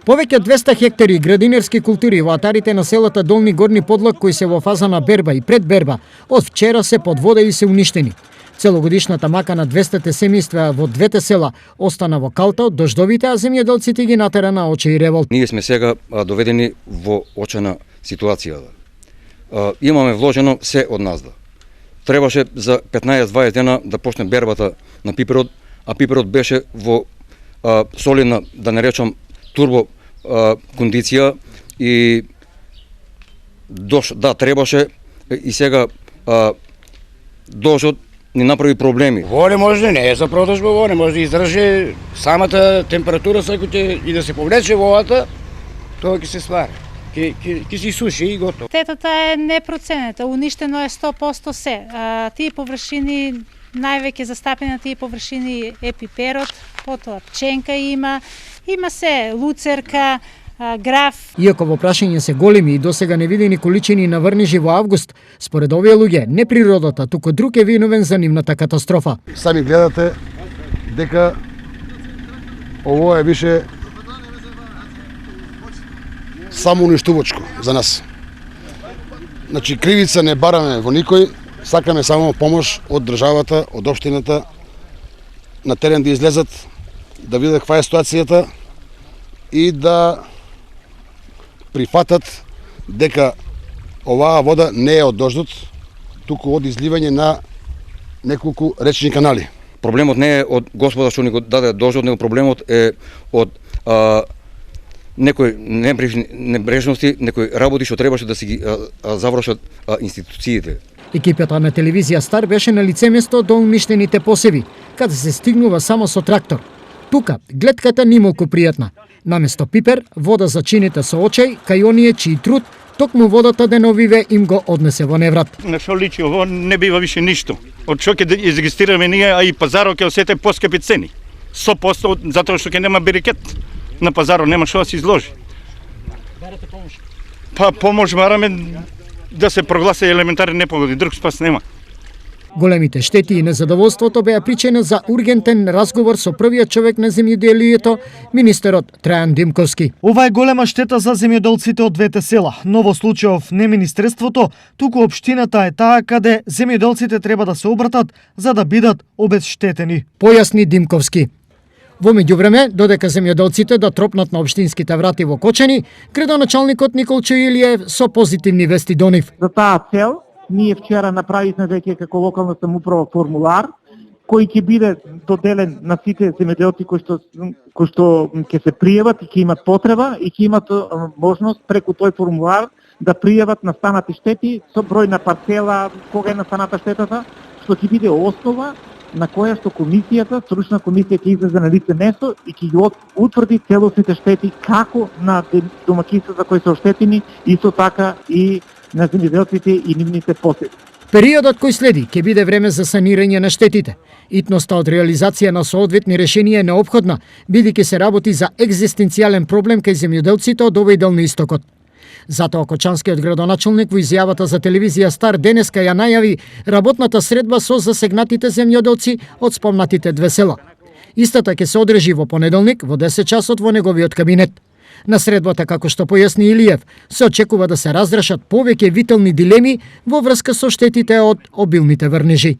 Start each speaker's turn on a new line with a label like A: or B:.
A: Повеќе од 200 хектари градинерски култури во атарите на селата Долни Горни Подлак кои се во фаза на берба и предберба од вчера се под вода и се уништени. Целогодишната мака на 200 семејства во двете села остана во калта од дождовите, а земјоделците ги натера на оче и револт.
B: Ние сме сега доведени во очена ситуација. Имаме вложено се од нас. Требаше за 15-20 дена да почне бербата на пиперот, а пиперот беше во солидна, да не речам, турбо кондиција и требаше и сега дождот ни направи проблеми.
C: Во не може, не е за продажба, во не може да издржи самата температура, ако ќе и да се повлече водата, тоа ќе се свари. Ќе се суши и готово.
D: Тетата е непроценета, уништено е 100% се. Тие површини, највеќе застапени на тие површини е пиперот, потоа пченка има се луцерка, граф.
A: Иако во прашање се големи и досега невидени количини на врнежи во август, според овие луѓе, не природата, туку друг е виновен за нивната катастрофа.
E: Сами гледате дека ово е више само уништувачко за нас. Значи, кривица не бараме во никој, сакаме само помош од државата, од општината, на терен да излезат, да видат каква е ситуацијата и да прифатат дека оваа вода не е од дождот, туку од изливање на неколку речни канали.
B: Проблемот не е од Господа што ни го даде дождот, него проблемот е од некои небрежности, некои работи што требаше да си ги завршат институциите.
A: Екипата на телевизија Стар беше на лице место до уништените посеви, каде се стигнува само со трактор. Тука гледката нималку пријатна. Наместо пипер, вода за чините со очај, кај оние чиј труд, токму водата деновиве им го однесе во неврат.
F: На што личи ово не бива више ништо. Од што ќе изрегистрираме ние, а и пазарот ќе осете поскапи цени. 100% затоа што ќе нема берекет. На пазарот нема што да се изложи.
A: Барате помош?
F: Помош бараме да се прогласи елементарни непогоди, друг спас нема.
A: Големите штети и незадоволството беа причина за ургентен разговор со првиот човек на земјоделието, министерот Трајан Димковски.
G: Ова е голема штета за земјоделците од двете села, но во случајов не министерството, туку општината е таа каде земјоделците треба да се обратат за да бидат обезштетени.
A: Појасни Димковски. Во меѓувреме, додека земјоделците да тропнат на општинските врати во Кочани, градоначалникот Николчо Илиев со позитивни вести до нив.
H: За таа цел, ние вчера направивме веќе како локална самоуправа формулар, кој ќе биде доделен на сите земјоделци кои што ќе се пријават и ќе имат потреба и ќе имат можност преку тој формулар да пријават настанати штети со број на парцела, кога е настаната штетата, што ќе биде основа на која што комисијата, стручна комисија ќе излезе на лице место и ќе ги утврди целосните штети како на домаќинствата кои се оштетени, исто така и на земјоделците и нивните посеви.
A: Периодот кој следи ќе биде време за санирање на штетите. Итноста од реализација на соодветни решенија е неопходна, бидејќи се работи за екзистенцијален проблем кај земјоделците од овој дел на истокот. Затоа кочанскиот градоначалник во изјавата за телевизија Стар денеска ја најави работната средба со засегнатите земјоделци од спомнатите две села. Истата ќе се одржи во понеделник во 10 часот во неговиот кабинет. На средбата, како што појасни Илиев, се очекува да се разрешат повеќе витални дилеми во врска со штетите од обилните врнежи.